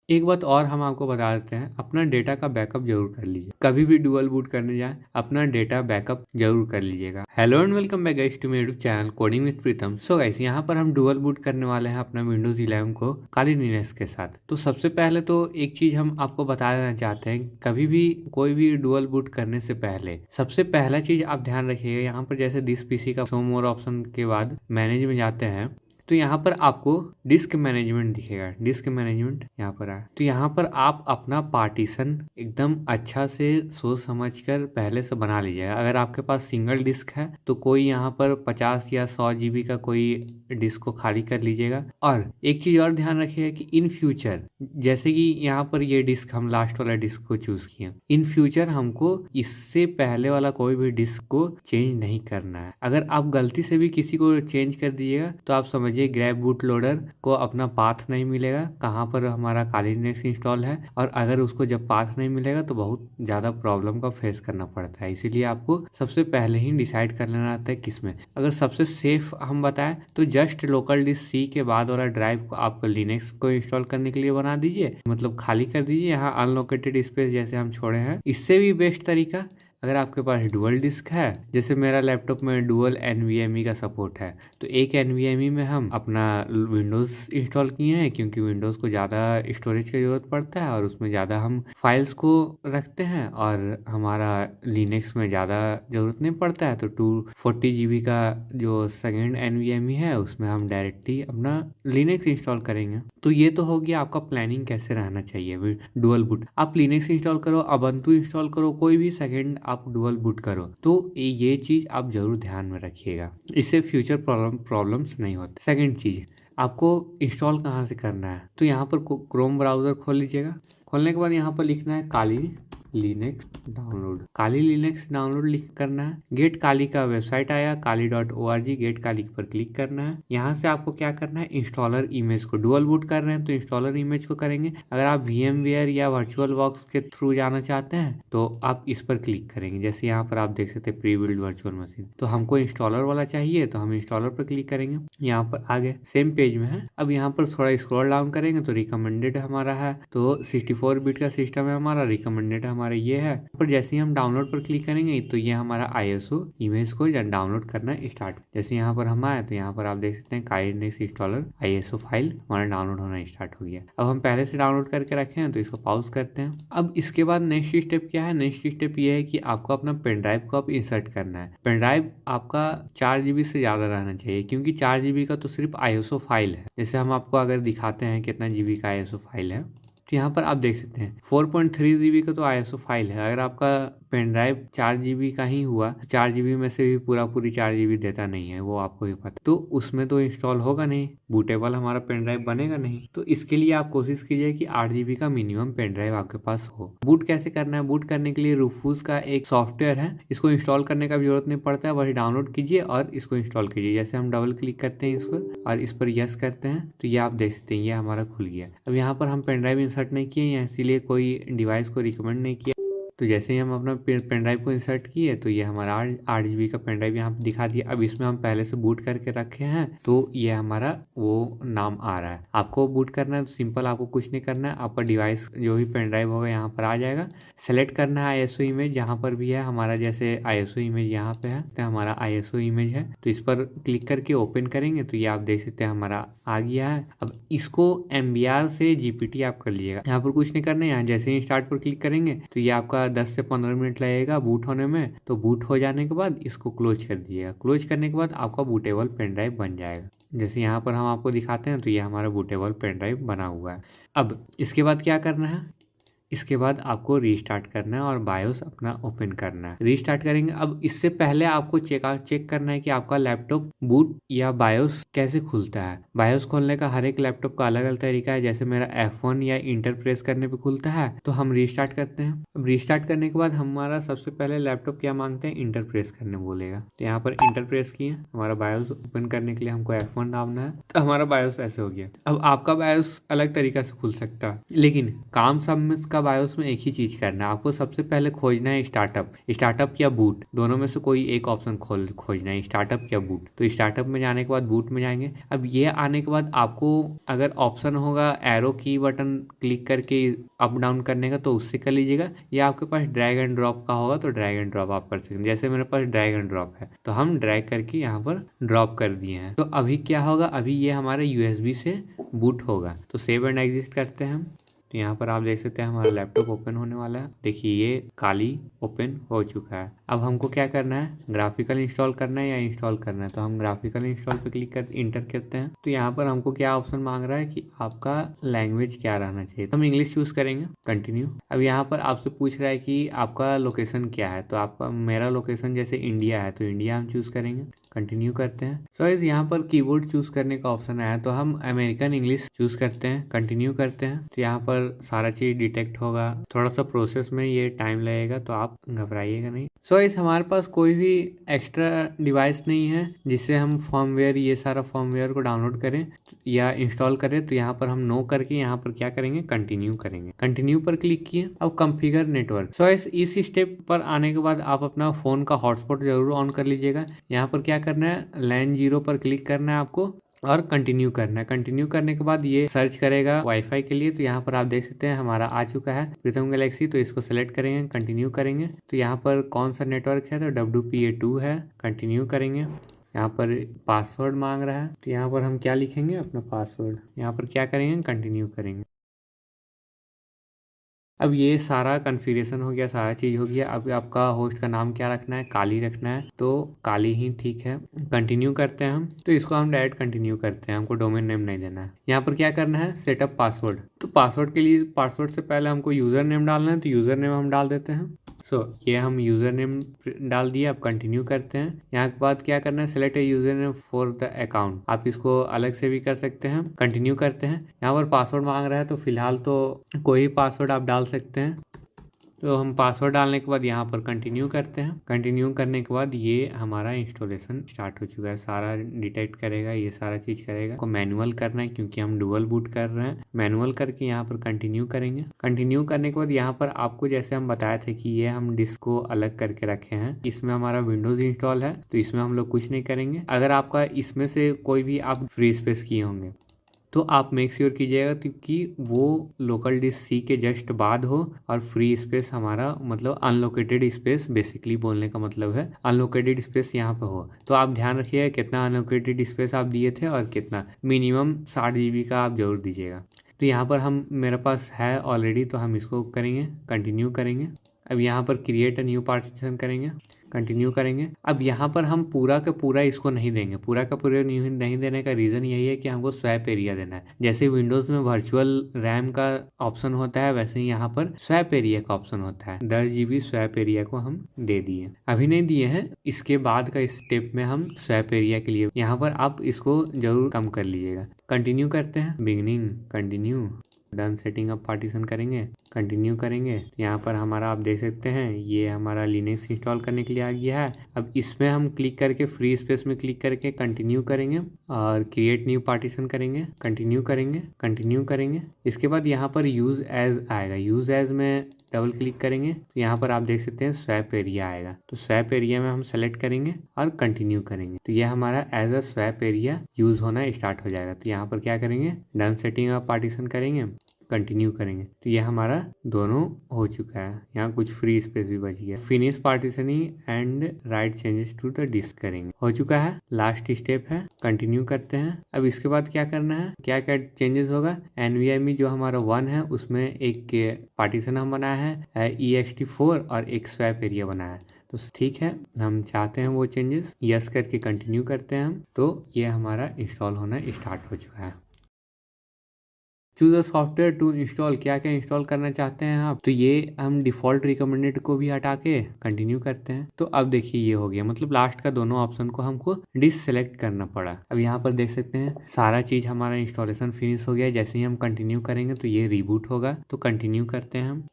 एक बात और हम आपको बता देते हैं, अपना डेटा का बैकअप जरूर कर लीजिए। कभी भी डुअल बूट करने जाए अपना डेटा बैकअप जरूर कर लीजिएगा। Hello and welcome back guys to मेरे YouTube channel coding with Pritam. So guys, यहाँ पर हम डुअल बूट करने वाले हैं अपना विंडोज 11 को काली लिनक्स के साथ। तो सबसे पहले तो एक चीज हम आपको बता देना चाहते हैं, कभी भी कोई भी डुअल बूट करने से पहले सबसे पहला चीज आप ध्यान रखिएगा, यहाँ पर जैसे दिस पीसी का शो मोर ऑप्शन के बाद मैनेज में जाते हैं तो यहाँ पर आपको डिस्क मैनेजमेंट दिखेगा। डिस्क मैनेजमेंट यहाँ पर है, तो यहाँ पर आप अपना पार्टीशन एकदम अच्छा से सोच समझकर पहले से बना लीजिएगा। अगर आपके पास सिंगल डिस्क है तो कोई यहाँ पर 50 या 100 जीबी का कोई डिस्क को खाली कर लीजिएगा। और एक चीज और ध्यान रखिएगा कि इन फ्यूचर, जैसे कि यहाँ पर ये डिस्क हम लास्ट वाला डिस्क को चूज किए, इन फ्यूचर हमको इससे पहले वाला कोई भी डिस्क को चेंज नहीं करना है। अगर आप गलती से भी किसी को चेंज कर दीजिएगा तो आप समझिए ग्रैब बूट लोडर को अपना पाथ नहीं मिलेगा कहाँ पर हमारा काली लिनक्स इंस्टॉल है, और अगर उसको जब पाथ नहीं मिलेगा तो बहुत ज़्यादा प्रॉब्लम का फेस करना पड़ता है। इसीलिए आपको सबसे पहले ही डिसाइड कर लेना आता है किस में। अगर सबसे सेफ हम बताएं तो जस्ट लोकल डिस्क सी के बाद वाला ड्राइव को आप लिनक्स को इंस्टॉल करने के लिए बना दीजिए, मतलब खाली कर दीजिए। यहाँ अनलोकेटेड स्पेस जैसे हम छोड़े हैं, इससे भी बेस्ट तरीका, अगर आपके पास डुअल डिस्क है, जैसे मेरा लैपटॉप में डुअल एनवीएमई का सपोर्ट है, तो एक एनवीएमई में हम अपना विंडोज़ इंस्टॉल किए हैं, क्योंकि विंडोज़ को ज़्यादा स्टोरेज की ज़रूरत पड़ता है और उसमें ज़्यादा हम फाइल्स को रखते हैं, और हमारा लिनक्स में ज़्यादा ज़रूरत नहीं पड़ता है। तो 240 जीबी का जो सेकेंड एनवीएमई है उसमें हम डायरेक्टली अपना लिनक्स इंस्टॉल करेंगे। तो ये तो हो गया आपका प्लानिंग कैसे रहना चाहिए डुअल बूट। आप लिनक्स इंस्टॉल करो, अबंतु इंस्टॉल करो, कोई भी सेकेंड आप डुअल बूट करो, तो ये चीज आप जरूर ध्यान में रखिएगा, इससे फ्यूचर प्रॉब्लम्स नहीं होते। सेकेंड चीज, आपको इंस्टॉल कहाँ से करना है, तो यहाँ पर क्रोम ब्राउजर खोल लीजिएगा। खोलने के बाद यहाँ पर लिखना है काली लिनक्स डाउनलोड। काली लिनक्स डाउनलोड लिख करना है। गेट काली का वेबसाइट आया kali.org, गेट काली पर क्लिक करना है। यहाँ से आपको क्या करना है, इंस्टॉलर इमेज को, डुअल बूट कर रहे हैं तो इंस्टॉलर इमेज को करेंगे। अगर आप VMware या वर्चुअल बॉक्स के थ्रू जाना चाहते हैं तो आप इस पर क्लिक करेंगे। जैसे यहाँ पर आप देख सकते हैं प्री बिल्ड वर्चुअल मशीन, तो हमको इंस्टॉलर वाला चाहिए तो हम इंस्टॉलर पर क्लिक करेंगे। यहाँ पर आगे सेम पेज में है। अब यहाँ पर थोड़ा स्क्रॉल डाउन करेंगे तो रिकमेंडेड हमारा है, तो 64 बिट का सिस्टम है हमारा, रिकमेंडेड हमारा ये है। पर जैसे ही हम डाउनलोड पर क्लिक करेंगे तो ये हमारा ISO इमेज को डाउनलोड करना स्टार्ट। जैसे यहाँ पर हम आए तो यहाँ पर आप देख सकते हैं काली लिनक्स इंस्टॉलर ISO फाइल हमारा डाउनलोड होना स्टार्ट हो गया। अब हम पहले से डाउनलोड करके रखे हैं तो इसको पॉज करते हैं। अब इसके बाद नेक्स्ट स्टेप क्या है, नेक्स्ट स्टेप ये है कि आपको अपना पेन ड्राइव को आप इंसर्ट करना है। पेन ड्राइव आपका 4 GB से ज़्यादा रहना चाहिए, क्योंकि 4 GB का तो सिर्फ ISO फाइल है। जैसे हम आपको अगर दिखाते हैं कितना GB का ISO फाइल है, तो यहाँ पर आप देख सकते हैं 4.3 GB का तो ISO फाइल है। अगर आपका पेन ड्राइव 4 GB का ही हुआ, 4 GB में से भी पूरी 4 GB देता नहीं है, वो आपको भी पता, तो उसमें तो इंस्टॉल होगा नहीं, बूटेबल हमारा पेन ड्राइव बनेगा नहीं। तो इसके लिए आप कोशिश कीजिए कि 8 GB का मिनिमम पेन ड्राइव आपके पास हो। बूट कैसे करना है, बूट करने के लिए रूफूस का एक सॉफ्टवेयर है, इसको इंस्टॉल करने का भी जरूरत नहीं पड़ता है, बस डाउनलोड कीजिए और इसको इंस्टॉल कीजिए। जैसे हम डबल क्लिक करते हैं इस पर और इस पर यस करते हैं तो ये आप देख सकते हैं ये हमारा खुल गया। अब यहाँ पर हम पेन ड्राइव इंसर्ट नहीं किए हैं, इसीलिए कोई डिवाइस को रिकमेंड नहीं किया। तो जैसे ही हम अपना पेन ड्राइव को इंसर्ट किए तो ये हमारा 8 GB का पेन ड्राइव यहाँ पे दिखा दिया। अब इसमें हम पहले से बूट करके रखे हैं तो ये हमारा वो नाम आ रहा है। आपको बूट करना है तो सिंपल, आपको कुछ नहीं करना है, आपका डिवाइस जो भी पेन ड्राइव होगा यहाँ पर आ जाएगा। सेलेक्ट करना है ISO इमेज जहाँ पर भी है हमारा, जैसे ISO इमेज यहाँ पे है तो हमारा ISO इमेज है, तो इस पर क्लिक करके ओपन करेंगे तो ये आप देख सकते हैं हमारा आ गया है। अब इसको MBR से GPT आप कर लीजिएगा। यहाँ पर कुछ नहीं करना है, यहाँ जैसे ही स्टार्ट पर क्लिक करेंगे तो ये आपका 10 से 15 मिनट लगेगा बूट होने में। तो बूट हो जाने के बाद इसको क्लोज कर दीजिएगा। क्लोज करने के बाद आपका बूटेबल पेन ड्राइव बन जाएगा। जैसे यहाँ पर हम आपको दिखाते हैं तो ये हमारा बूटेबल पेन ड्राइव बना हुआ है। अब इसके बाद क्या करना है, इसके बाद आपको रीस्टार्ट करना है और बायोस अपना ओपन करना है। रीस्टार्ट करेंगे। अब इससे पहले आपको चेक करना है कि आपका लैपटॉप बूट या बायोस कैसे खुलता है। बायोस खोलने का हर एक लैपटॉप का अलग अलग तरीका है। जैसे मेरा F1 या इंटर प्रेस करने पे खुलता है, तो हम रीस्टार्ट करते हैं। अब रीस्टार्ट करने के बाद हमारा सबसे पहले लैपटॉप क्या मांगते हैं, इंटर प्रेस करने बोलेगा। तो यहाँ पर इंटर प्रेस किए, हमारा बायोस ओपन करने के लिए हमको F1 दाबना है, तो हमारा बायोस ऐसे हो गया। अब आपका बायोस अलग तरीका से खुल सकता है, लेकिन काम सब में का बायोस में एक ही चीज़ करना है, आपको सबसे पहले खोजना है स्टार्टअप या बूट, दोनों में से कोई एक ऑप्शन खोजना है, स्टार्टअप या बूट। तो स्टार्टअप में जाने के बाद बूट में जाएंगे। अब ये आने के बाद आपको अगर ऑप्शन होगा एरो की बटन क्लिक करके अप डाउन करने का तो उससे कर लीजिएगा, या आपके पास ड्रैग एंड ड्रॉप का होगा तो ड्रैग एंड ड्रॉप आप कर सकते हैं। जैसे मेरे पास ड्रैग एंड ड्रॉप है तो हम ड्रैग करके यहाँ पर ड्रॉप कर दिए हैं। तो अभी क्या होगा, अभी ये हमारे यूएसबी से बूट होगा। तो सेव एंड एग्जिस्ट करते हैं हम। तो यहाँ पर आप देख सकते हैं हमारा लैपटॉप ओपन होने वाला है। देखिए ये काली ओपन हो चुका है। अब हमको क्या करना है, ग्राफिकल इंस्टॉल करना है या इंस्टॉल करना है। तो हम ग्राफिकल इंस्टॉल पे क्लिक कर इंटर करते हैं। तो यहाँ पर हमको क्या ऑप्शन मांग रहा है कि आपका लैंग्वेज क्या रहना चाहिए। तो हम इंग्लिश चूज करेंगे, कंटिन्यू। अब यहाँ पर आपसे पूछ रहा है कि आपका लोकेशन क्या है। तो आपका मेरा लोकेशन जैसे इंडिया है तो इंडिया हम चूज करेंगे, कंटिन्यू करते हैं। सो यहाँ पर कीबोर्ड चूज करने का ऑप्शन आया तो हम अमेरिकन इंग्लिश चूज करते हैं, कंटिन्यू करते हैं। तो यहाँ पर सारा चीज डिटेक्ट होगा, थोड़ा सा प्रोसेस में ये टाइम लगेगा तो आप घबराइएगा नहीं। सो इस हमारे पास कोई भी एक्स्ट्रा डिवाइस नहीं है जिससे हम फर्मवेयर, ये सारा फर्मवेयर को डाउनलोड करें या इंस्टॉल करें। तो यहाँ पर हम नो करके यहाँ पर क्या करेंगे, कंटिन्यू करेंगे। कंटिन्यू पर क्लिक किए। अब कॉन्फ़िगर नेटवर्क। सो इस स्टेप पर आने के बाद आप अपना फोन का हॉटस्पॉट जरूर ऑन कर लीजिएगा। यहाँ पर क्या करना है, लैन 0 पर क्लिक करना है आपको और कंटिन्यू करना है। कंटिन्यू करने के बाद ये सर्च करेगा वाईफाई के लिए। तो यहाँ पर आप देख सकते हैं हमारा आ चुका है प्रीतम गैलेक्सी। तो इसको सेलेक्ट करेंगे, कंटिन्यू करेंगे। तो यहाँ पर कौन सा नेटवर्क है, तो WPA2 है, कंटिन्यू करेंगे। यहाँ पर पासवर्ड मांग रहा है तो यहाँ पर हम क्या लिखेंगे, अपना पासवर्ड। यहाँ पर क्या करेंगे, कंटिन्यू करेंगे। अब ये सारा कन्फिग्रेशन हो गया, सारा चीज़ हो गया। अब आपका होस्ट का नाम क्या रखना है, काली रखना है तो काली ही ठीक है। कंटिन्यू करते हैं हम। तो इसको हम डायरेक्ट कंटिन्यू करते हैं, हमको डोमेन नेम नहीं देना है। यहाँ पर क्या करना है, सेटअप पासवर्ड। तो पासवर्ड के लिए, पासवर्ड से पहले हमको यूज़र नेम डालना है। तो यूज़र नेम हम डाल देते हैं। ये हम यूज़र नेम डाल दिए। अब कंटिन्यू करते हैं। यहाँ के बाद क्या करना है, select A user name for the account. आप इसको अलग से भी कर सकते हैं। कंटिन्यू करते हैं। यहाँ पर पासवर्ड मांग रहा है तो फिलहाल तो कोई भी पासवर्ड आप डाल सकते हैं। तो हम पासवर्ड डालने के बाद यहाँ पर कंटिन्यू करते हैं। कंटिन्यू करने के बाद ये हमारा इंस्टॉलेशन स्टार्ट हो चुका है। सारा डिटेक्ट करेगा, ये सारा चीज़ करेगा। को मैनुअल करना है क्योंकि हम डुअल बूट कर रहे हैं। मैनुअल करके यहाँ पर कंटिन्यू करेंगे। कंटिन्यू करने के बाद यहाँ पर आपको जैसे हम बताए थे कि ये हम डिस्क को अलग करके रखे हैं। इसमें हमारा विंडोज इंस्टॉल है तो इसमें हम लोग कुछ नहीं करेंगे। अगर आपका इसमें से कोई भी आप फ्री स्पेस किए होंगे तो आप मेक श्योर कीजिएगा कि वो लोकल डिस्क सी के जस्ट बाद हो और फ्री स्पेस हमारा मतलब अनलोकेटेड स्पेस, बेसिकली बोलने का मतलब है अनलोकेटेड स्पेस यहाँ पे हो। तो आप ध्यान रखिएगा कितना अनलोकेटेड स्पेस आप दिए थे और कितना, मिनिमम 60 GB का आप जरूर दीजिएगा। तो यहाँ पर हम, मेरे पास है ऑलरेडी तो हम इसको करेंगे, कंटिन्यू करेंगे। अब यहाँ पर क्रिएट अ न्यू पार्टीशन करेंगे, कंटिन्यू करेंगे। अब यहाँ पर हम पूरा का पूरा इसको नहीं देंगे। पूरा का पूरा नहीं देने का रीज़न यही है कि हमको स्वैप एरिया देना है। जैसे विंडोज़ में वर्चुअल रैम का ऑप्शन होता है वैसे ही यहाँ पर स्वैप एरिया का ऑप्शन होता है। 10 GB स्वैप एरिया को हम दे दिए, अभी नहीं दिए हैं। इसके बाद का स्टेप में हम स्वैप एरिया के लिए यहाँ पर आप इसको जरूर कम कर लीजिएगा। कंटिन्यू करते हैं, beginning, continue, done setting up partition करेंगे, कंटिन्यू करेंगे। यहाँ पर हमारा आप देख सकते हैं ये हमारा लिनक्स इंस्टॉल करने के लिए आ गया है। अब इसमें हम क्लिक करके फ्री स्पेस में क्लिक करके कंटिन्यू करेंगे और क्रिएट न्यू पार्टीशन करेंगे, कंटिन्यू करेंगे, कंटिन्यू करेंगे। इसके बाद यहाँ पर यूज एज आएगा, यूज एज में डबल क्लिक करेंगे तो यहाँ पर आप देख सकते हैं स्वैप एरिया आएगा। तो स्वैप एरिया में हम सेलेक्ट करेंगे और कंटिन्यू करेंगे तो यह हमारा as a swap area use होना स्टार्ट हो जाएगा। तो यहाँ पर क्या करेंगे, डन सेटिंग अप पार्टीशन करेंगे, कंटिन्यू करेंगे। तो ये हमारा दोनों हो चुका है। यहाँ कुछ फ्री स्पेस भी बच गया। Finish partitioning and write changes to the disk करेंगे, हो चुका है। लास्ट स्टेप है, कंटिन्यू करते हैं। अब इसके बाद क्या करना है, क्या क्या चेंजेस होगा, NVMe जो हमारा 1 है उसमें एक पार्टीशन हम बनाया है, ext4 और एक स्वैप एरिया बनाया है। तो ठीक है, हम चाहते हैं वो चेंजेस, यस करके कंटिन्यू करते हैं हम। तो ये हमारा इंस्टॉल होना स्टार्ट हो चुका है। Choose a software to install, क्या क्या इंस्टॉल करना चाहते हैं आप। तो ये हम डिफ़ॉल्ट रिकमेंडेड को भी हटा के कंटिन्यू करते हैं। तो अब देखिए ये हो गया, मतलब लास्ट का दोनों ऑप्शन को हमको डिससेलेक्ट करना पड़ा। अब यहाँ पर देख सकते हैं सारा चीज़ हमारा इंस्टॉलेशन फिनिश हो गया। जैसे ही हम कंटिन्यू करेंगे तो ये रिबूट होगा। तो कंटिन्यू करते हैं हम।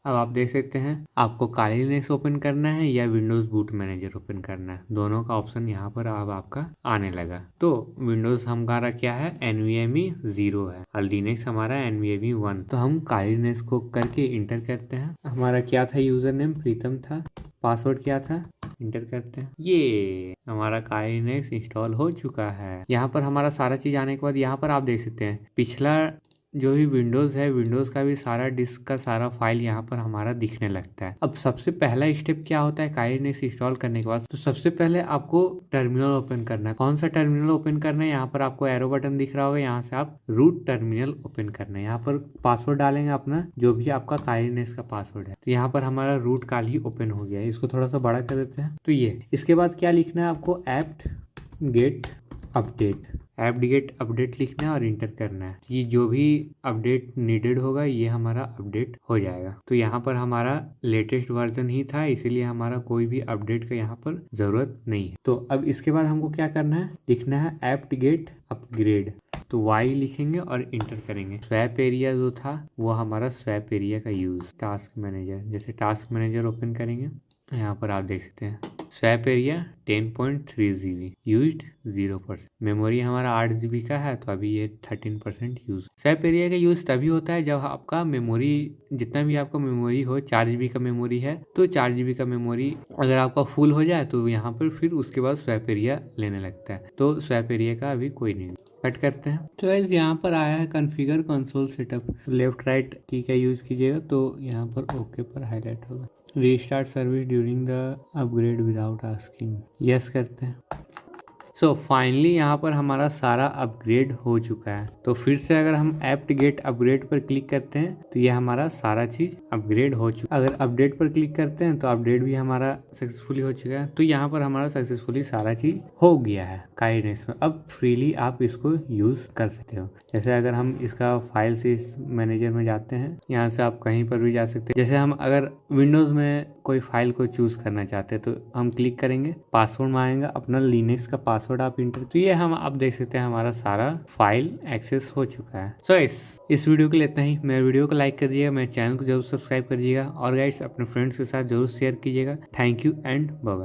अब आप देख सकते हैं आपको काली लिनक्स ओपन करना है या विंडोज बूट मैनेजर ओपन करना है, दोनों का ऑप्शन यहाँ पर अब आपका आने लगा। तो विंडोज हमारा क्या है, NVMe 0 है और लिनक्स हमारा NVMe 1। तो हम काली लिनक्स को करके इंटर करते हैं। हमारा क्या था, यूजर नेम प्रीतम था, पासवर्ड क्या था, इंटर करते हैं। ये हमारा काली लिनक्स इंस्टॉल हो चुका है। यहाँ पर हमारा सारा चीज आने के बाद यहाँ पर आप देख सकते हैं पिछला जो भी विंडोज़ है, विंडोज़ का भी सारा डिस्क का सारा फाइल यहाँ पर हमारा दिखने लगता है। अब सबसे पहला स्टेप क्या होता है काली लिनक्स इंस्टॉल करने के बाद, तो सबसे पहले आपको टर्मिनल ओपन करना है। कौन सा टर्मिनल ओपन करना है, यहाँ पर आपको एरो बटन दिख रहा होगा, यहाँ से आप रूट टर्मिनल ओपन करना है। यहाँ पर पासवर्ड डालेंगे अपना, जो भी आपका काली लिनक्स का पासवर्ड है। तो यहाँ पर हमारा रूट काली ओपन हो गया है। इसको थोड़ा सा बड़ा कर देते हैं। तो ये इसके बाद क्या लिखना है आपको, apt gate update, app gate update लिखना है और इंटर करना है। ये जो भी अपडेट नीडेड होगा ये हमारा अपडेट हो जाएगा। तो यहाँ पर हमारा लेटेस्ट वर्जन ही था, इसीलिए हमारा कोई भी अपडेट का यहाँ पर जरूरत नहीं है। तो अब इसके बाद हमको क्या करना है, लिखना है ऐप गेट अपग्रेड। तो Y लिखेंगे और इंटर करेंगे। स्वैप एरिया जो था वो हमारा स्वैप एरिया का यूज, टास्क मैनेजर, जैसे टास्क मैनेजर ओपन करेंगे, यहाँ पर आप देख सकते हैं swap area 10.3 GB used 0%। Memory हमारा 8 GB का है, तो अभी ये 13% यूज। स्वैप एरिया का यूज तभी होता है जब आपका मेमोरी, जितना भी आपका मेमोरी हो, 4 GB का मेमोरी है तो 4 GB का मेमोरी अगर आपका फुल हो जाए तो यहाँ पर फिर उसके बाद स्वैप एरिया लेने लगता है। तो स्वैप एरिया का अभी कोई नहीं। कट करते हैं। तो गाइस यहाँ पर आया है configure console setup, left right की का यूज कीजिएगा तो यहाँ पर ओके पर हाईलाइट होगा। Restart service during the upgrade without asking, yes करते हैं। सो फाइनली यहाँ पर हमारा सारा अपग्रेड हो चुका है। तो फिर से अगर हम ऐप गेट अपग्रेड पर क्लिक करते हैं तो ये हमारा सारा चीज अपग्रेड हो चुका है। अगर अपडेट पर क्लिक करते हैं तो अपडेट भी हमारा सक्सेसफुली हो चुका है। तो यहाँ पर हमारा सक्सेसफुली सारा चीज हो गया है काली लिनक्स में। अब फ्रीली आप इसको यूज कर सकते हो। जैसे अगर हम इसका फाइल से मैनेजर में जाते हैं, यहाँ से आप कहीं पर भी जा सकते हैं। जैसे हम अगर विंडोज में कोई फाइल को चूज करना चाहते हैं तो हम क्लिक करेंगे, पासवर्ड मांगेगा, अपना लिनक्स का पासवर्ड आप इंटर, तो ये हम आप देख सकते हैं हमारा सारा फाइल एक्सेस हो चुका है। सो इस वीडियो के लिए इतना ही। मेरे वीडियो को लाइक कर दीजिएगा, मेरे चैनल को जरूर सब्सक्राइब करिएगा और गाइस अपने फ्रेंड्स के साथ जरूर शेयर कीजिएगा। Thank you and bye bye.